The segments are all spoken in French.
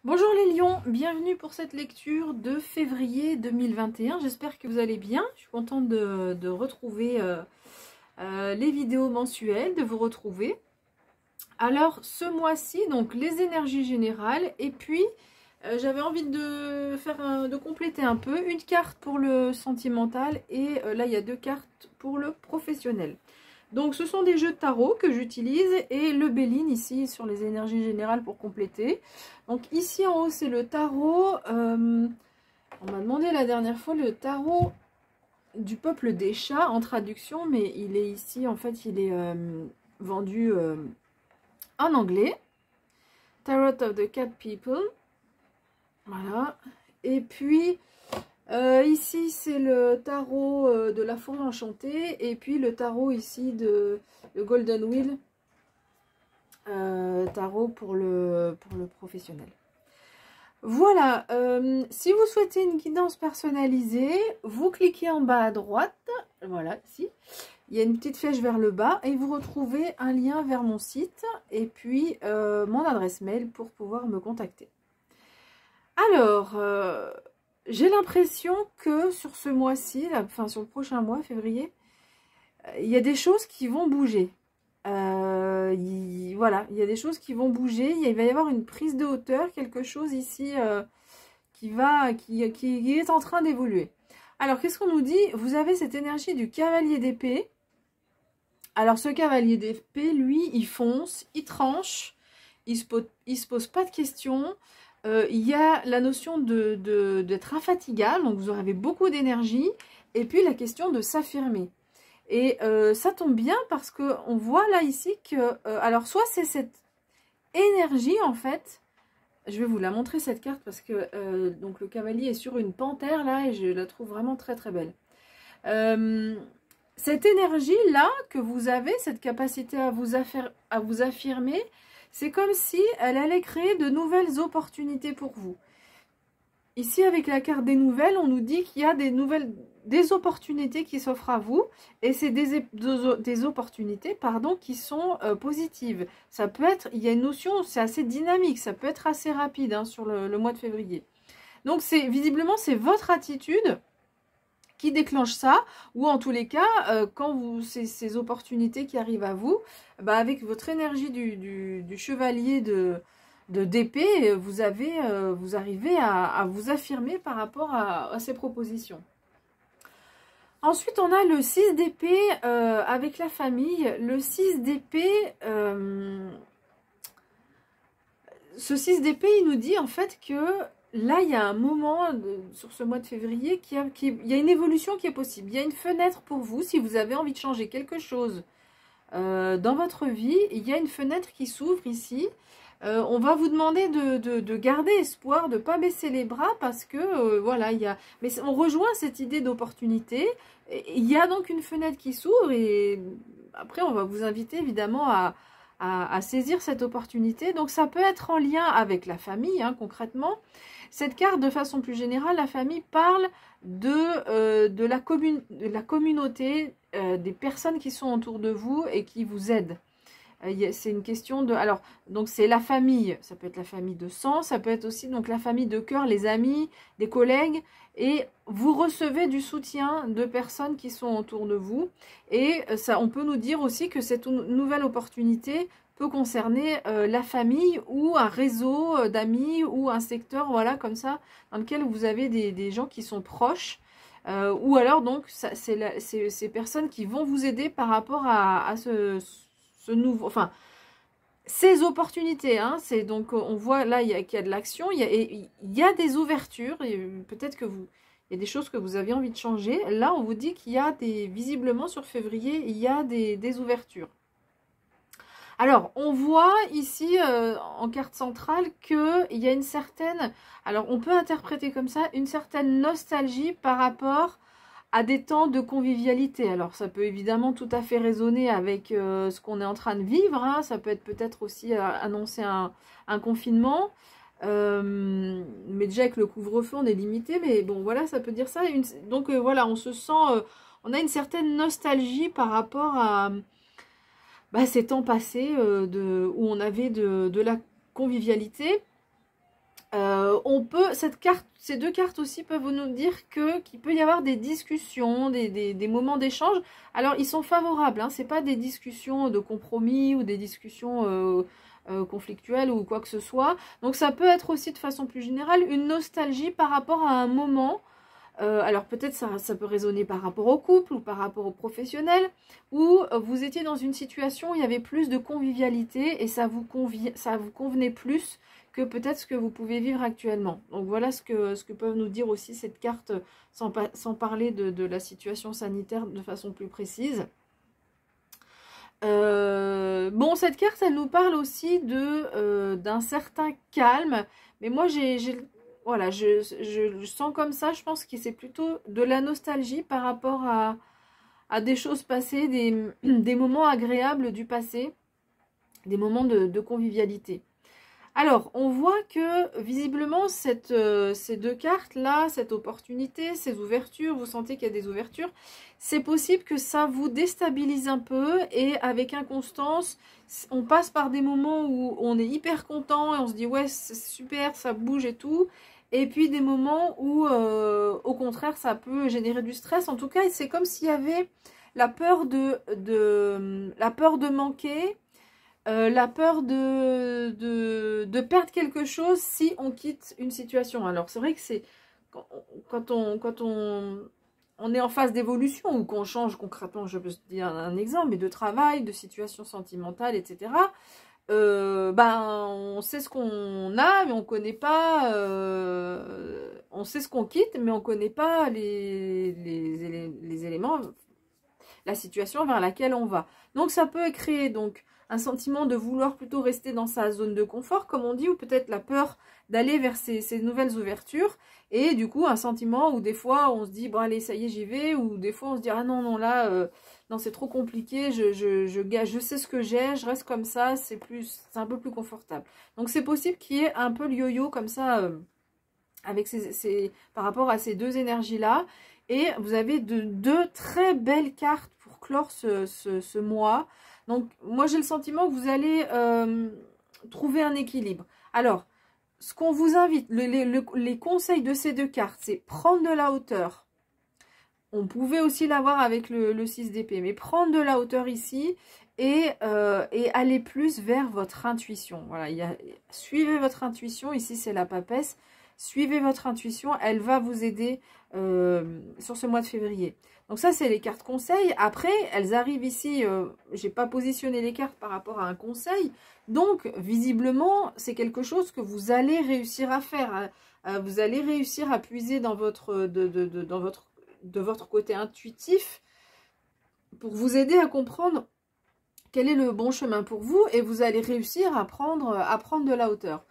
Bonjour les lions, bienvenue pour cette lecture de février 2021. J'espère que vous allez bien. Je suis contente de retrouver les vidéos mensuelles, de vous retrouver. Alors ce mois-ci, donc les énergies générales et puis j'avais envie de compléter un peu une carte pour le sentimental et là il y a deux cartes pour le professionnel. Donc ce sont des jeux de tarot que j'utilise et le Béline ici sur les énergies générales pour compléter. Donc ici en haut c'est le tarot, on m'a demandé la dernière fois le tarot du peuple des chats en traduction, mais il est ici en fait il est vendu en anglais. Tarot of the Cat People, voilà. Et puis ici c'est le tarot de la forêt enchantée et puis le tarot ici de Golden Wheel, tarot pour le professionnel. Voilà, si vous souhaitez une guidance personnalisée, vous cliquez en bas à droite, voilà, ici, il y a une petite flèche vers le bas et vous retrouvez un lien vers mon site et puis mon adresse mail pour pouvoir me contacter. Alors, j'ai l'impression que sur ce mois-ci, enfin sur le prochain mois, février, il y a des choses qui vont bouger. Voilà, il y a des choses qui vont bouger. Il va y avoir une prise de hauteur, quelque chose ici qui est en train d'évoluer. Alors, qu'est-ce qu'on nous dit? Vous avez cette énergie du cavalier d'épée. Alors, ce cavalier d'épée, lui, il fonce, il tranche, il se pose pas de questions. Il y a la notion d'être infatigable, donc vous aurez beaucoup d'énergie, et puis la question de s'affirmer. Et ça tombe bien parce qu'on voit là ici que, alors soit c'est cette énergie en fait, je vais vous la montrer cette carte parce que donc le cavalier est sur une panthère là et je la trouve vraiment très très belle. Cette énergie là que vous avez, cette capacité à vous affirmer, c'est comme si elle allait créer de nouvelles opportunités pour vous. Ici, avec la carte des nouvelles, on nous dit qu'il y a des opportunités qui s'offrent à vous. Et c'est des opportunités, pardon, qui sont positives. Ça peut être, il y a une notion, c'est assez dynamique, ça peut être assez rapide hein, sur le mois de février. Donc, visiblement, c'est votre attitude qui déclenche ça, ou en tous les cas, quand ces opportunités qui arrivent à vous, bah, avec votre énergie du chevalier d'épée, vous arrivez à vous affirmer par rapport à ces propositions. Ensuite, on a le 6 d'épée avec la famille. Le 6 d'épée, ce 6 d'épée, il nous dit en fait que là, il y a un moment sur ce mois de février, il y a une évolution qui est possible. Il y a une fenêtre pour vous, si vous avez envie de changer quelque chose dans votre vie, il y a une fenêtre qui s'ouvre ici. On va vous demander de garder espoir, de ne pas baisser les bras parce que, voilà, mais on rejoint cette idée d'opportunité. Il y a donc une fenêtre qui s'ouvre et après, on va vous inviter évidemment à saisir cette opportunité. Donc, ça peut être en lien avec la famille, hein, concrètement. Cette carte, de façon plus générale, la famille parle de la communauté, des personnes qui sont autour de vous et qui vous aident. C'est une question de... Alors, donc c'est la famille, ça peut être la famille de sang, ça peut être aussi donc la famille de cœur, les amis, des collègues, et vous recevez du soutien de personnes qui sont autour de vous. Et ça, on peut nous dire aussi que cette nouvelle opportunité peut concerner la famille ou un réseau d'amis ou un secteur, voilà, comme ça, dans lequel vous avez des gens qui sont proches. Ou alors, donc, c'est ces personnes qui vont vous aider par rapport à ce nouveau, enfin, ces opportunités, hein, c'est donc, on voit là qu'il y a de l'action, il y a des ouvertures, peut-être que il y a des choses que vous aviez envie de changer. Là, on vous dit qu'il y a visiblement sur février, il y a des ouvertures. Alors, on voit ici, en carte centrale, qu'il y a une certaine, alors on peut interpréter comme ça, une certaine nostalgie par rapport à des temps de convivialité. Alors, ça peut évidemment tout à fait résonner avec ce qu'on est en train de vivre. Hein. Ça peut être peut-être aussi annoncer un confinement. Mais déjà, avec le couvre-feu, on est limité. Mais bon, voilà, ça peut dire ça. Donc, voilà, on se sent... on a une certaine nostalgie par rapport à ces temps passés où on avait de la convivialité. Ces deux cartes aussi peuvent nous dire qu'il peut y avoir des discussions, des moments d'échange. Alors, ils sont favorables, hein, c'est pas des discussions de compromis ou des discussions conflictuelles ou quoi que ce soit. Donc, ça peut être aussi de façon plus générale une nostalgie par rapport à un moment. Alors peut-être ça peut résonner par rapport au couple ou par rapport au professionnel, où vous étiez dans une situation où il y avait plus de convivialité et ça vous convenait plus que peut-être ce que vous pouvez vivre actuellement. Donc voilà ce que peuvent nous dire aussi cette carte, sans parler de la situation sanitaire de façon plus précise. Bon, cette carte, elle nous parle aussi d'un certain calme, mais moi voilà, je sens comme ça, je pense que c'est plutôt de la nostalgie par rapport à des choses passées, des moments agréables du passé, des moments de convivialité. Alors, on voit que visiblement, ces deux cartes-là, cette opportunité, ces ouvertures, vous sentez qu'il y a des ouvertures, c'est possible que ça vous déstabilise un peu et avec inconstance, on passe par des moments où on est hyper content et on se dit « ouais, c'est super, ça bouge et tout ». Et puis des moments où, au contraire, ça peut générer du stress. En tout cas, c'est comme s'il y avait la peur la peur de manquer, la peur de perdre quelque chose si on quitte une situation. Alors c'est vrai que c'est quand on est en phase d'évolution ou qu'on change concrètement, je peux dire un exemple, mais de travail, de situation sentimentale, etc. Ben on sait ce qu'on a, mais on connaît pas. On sait ce qu'on quitte, mais on connaît pas les éléments, la situation vers laquelle on va. Donc ça peut créer donc un sentiment de vouloir plutôt rester dans sa zone de confort, comme on dit, ou peut-être la peur d'aller vers ces nouvelles ouvertures, et du coup un sentiment où des fois on se dit, bon allez, ça y est, j'y vais, ou des fois on se dit, ah non, non, là, non, c'est trop compliqué, je sais ce que j'ai, je reste comme ça, c'est un peu plus confortable. Donc c'est possible qu'il y ait un peu le yo-yo comme ça, avec par rapport à ces deux énergies-là, et vous avez deux très belles cartes pour clore ce mois. Donc, moi, j'ai le sentiment que vous allez trouver un équilibre. Alors, ce qu'on vous invite, les conseils de ces deux cartes, c'est prendre de la hauteur. On pouvait aussi l'avoir avec le 6 d'épée, mais prendre de la hauteur ici et aller plus vers votre intuition. Voilà, suivez votre intuition. Ici, c'est la papesse. Suivez votre intuition, elle va vous aider sur ce mois de février. Donc ça, c'est les cartes conseils. Après, elles arrivent ici, j'ai pas positionné les cartes par rapport à un conseil. Donc, visiblement, c'est quelque chose que vous allez réussir à faire. Hein. Vous allez réussir à puiser dans de votre côté intuitif pour vous aider à comprendre quel est le bon chemin pour vous. Et vous allez réussir à prendre de la hauteur.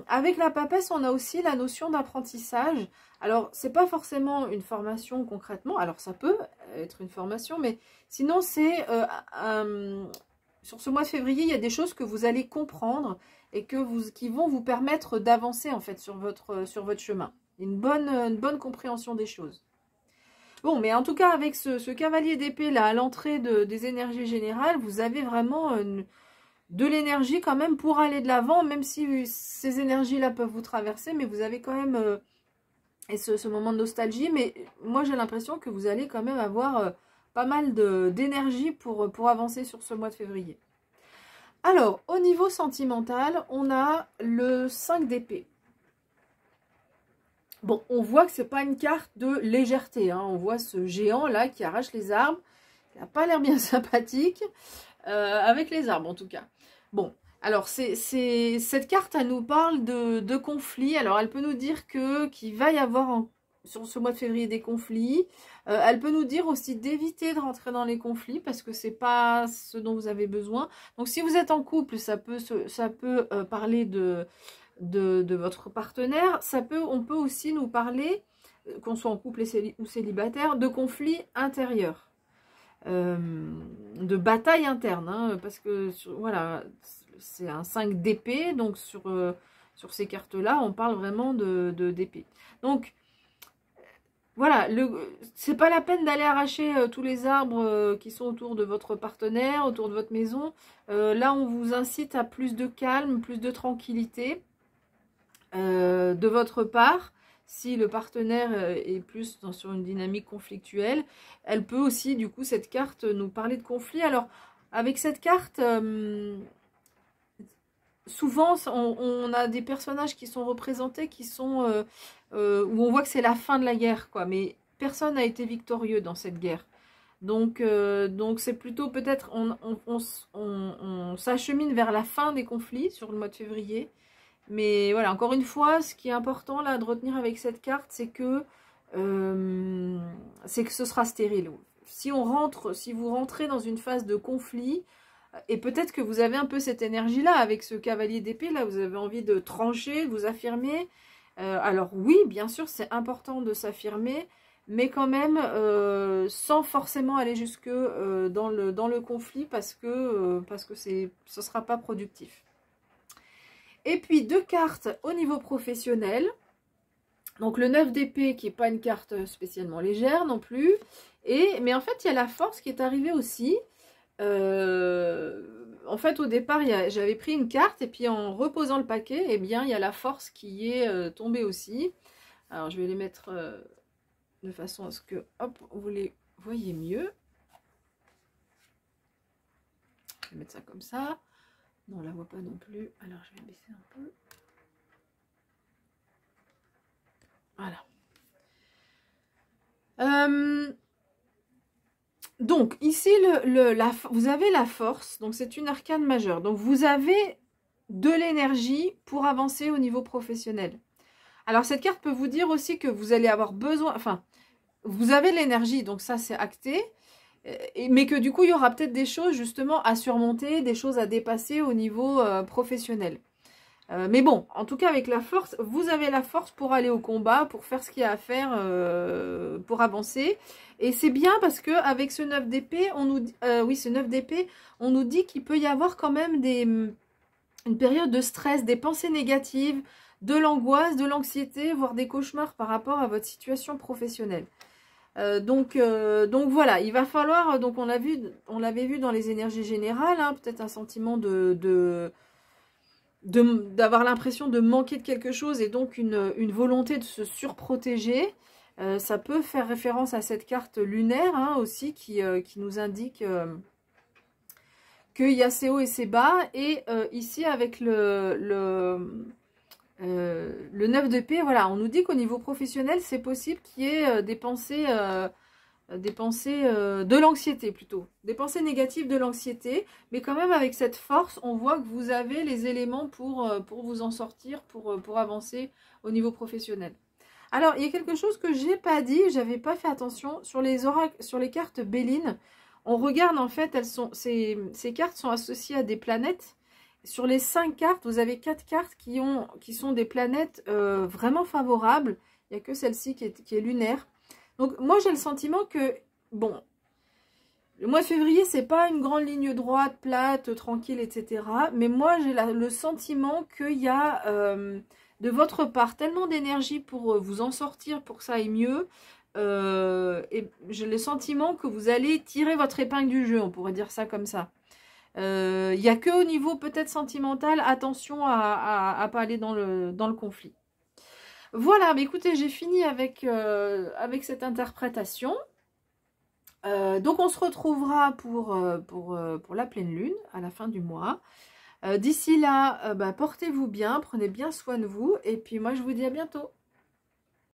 Avec la papesse, on a aussi la notion d'apprentissage. Alors, c'est pas forcément une formation concrètement. Alors, ça peut être une formation, mais sinon, c'est sur ce mois de février, il y a des choses que vous allez comprendre et qui vont vous permettre d'avancer en fait sur votre chemin. Une bonne compréhension des choses. Bon, mais en tout cas, avec ce cavalier d'épée là, à l'entrée des énergies générales, vous avez vraiment de l'énergie quand même pour aller de l'avant, même si ces énergies-là peuvent vous traverser, mais vous avez quand même ce moment de nostalgie. Mais moi, j'ai l'impression que vous allez quand même avoir pas mal d'énergie pour avancer sur ce mois de février. Alors, au niveau sentimental, on a le 5 d'épée. Bon, on voit que c'est pas une carte de légèreté. Hein. On voit ce géant-là qui arrache les arbres. Il n'a pas l'air bien sympathique. Avec les arbres en tout cas. Bon, alors cette carte, elle nous parle de conflits. Alors elle peut nous dire qu'il va y avoir sur ce mois de février des conflits. Elle peut nous dire aussi d'éviter de rentrer dans les conflits parce que c'est pas ce dont vous avez besoin. Donc si vous êtes en couple, ça peut parler de votre partenaire. On peut aussi nous parler, qu'on soit en couple ou célibataire, de conflits intérieurs. De bataille interne, hein, parce que voilà, c'est un 5 d'épée, donc sur ces cartes-là, on parle vraiment d'épée. Donc, voilà, c'est pas la peine d'aller arracher tous les arbres qui sont autour de votre partenaire, autour de votre maison. Là, on vous incite à plus de calme, plus de tranquillité. de votre part. Si le partenaire est plus sur une dynamique conflictuelle, elle peut aussi, du coup, cette carte nous parler de conflit. Alors, avec cette carte, souvent, on a des personnages qui sont représentés, qui sont où on voit que c'est la fin de la guerre, quoi. Mais personne n'a été victorieux dans cette guerre. Donc c'est plutôt peut-être, on s'achemine vers la fin des conflits sur le mois de février. Mais voilà, encore une fois, ce qui est important là de retenir avec cette carte, c'est que ce sera stérile. Si vous rentrez dans une phase de conflit, et peut-être que vous avez un peu cette énergie-là avec ce cavalier d'épée, là, vous avez envie de trancher, de vous affirmer. Alors oui, bien sûr, c'est important de s'affirmer, mais quand même sans forcément aller jusque dans le conflit, parce que ce ne sera pas productif. Et puis 2 cartes au niveau professionnel. Donc le 9 d'épée qui n'est pas une carte spécialement légère non plus. Mais en fait, il y a la force qui est arrivée aussi. En fait, au départ, j'avais pris une carte et puis en reposant le paquet, eh bien, il y a la force qui est tombée aussi. Alors, je vais les mettre de façon à ce que, hop, vous les voyez mieux. Je vais mettre ça comme ça. Non, on ne la voit pas non plus. Alors, je vais baisser un peu. Voilà. Donc, ici, vous avez la force. Donc, c'est une arcane majeure. Donc, vous avez de l'énergie pour avancer au niveau professionnel. Alors, cette carte peut vous dire aussi que vous allez avoir besoin... Enfin, vous avez l'énergie, donc ça, c'est acté. Mais que du coup, il y aura peut-être des choses justement à surmonter, des choses à dépasser au niveau professionnel. Mais bon, en tout cas, avec la force, vous avez la force pour aller au combat, pour faire ce qu'il y a à faire, pour avancer. Et c'est bien parce que avec ce 9 d'épée, ce 9 d'épée, on nous dit qu'il peut y avoir quand même une période de stress, des pensées négatives, de l'angoisse, de l'anxiété, voire des cauchemars par rapport à votre situation professionnelle. Donc voilà, il va falloir, donc on l'avait vu dans les énergies générales, hein, peut-être un sentiment d'avoir l'impression de manquer de quelque chose et donc une volonté de se surprotéger. Ça peut faire référence à cette carte lunaire hein, aussi qui nous indique qu'il y a ses hauts et ses bas. Et ici avec le 9 d'épée, voilà, on nous dit qu'au niveau professionnel, c'est possible qu'il y ait des pensées de l'anxiété plutôt, des pensées négatives de l'anxiété, mais quand même avec cette force, on voit que vous avez les éléments pour vous en sortir, pour avancer au niveau professionnel. Alors, il y a quelque chose que j'ai pas dit, j'avais pas fait attention, sur les oracles, sur les cartes Béline, on regarde en fait, ces cartes sont associées à des planètes. Sur les 5 cartes, vous avez 4 cartes qui sont des planètes vraiment favorables. Il n'y a que celle-ci qui est lunaire. Donc moi j'ai le sentiment que, bon, le mois de février c'est pas une grande ligne droite, plate, tranquille, etc. Mais moi j'ai le sentiment qu'il y a de votre part tellement d'énergie pour vous en sortir, pour que ça aille mieux. Et j'ai le sentiment que vous allez tirer votre épingle du jeu, on pourrait dire ça comme ça. Il n'y a que au niveau peut-être sentimental, attention à pas aller dans le conflit. Voilà, mais écoutez, j'ai fini avec cette interprétation. Donc on se retrouvera pour la pleine lune à la fin du mois. D'ici là, portez-vous bien, prenez bien soin de vous. Et puis moi je vous dis à bientôt.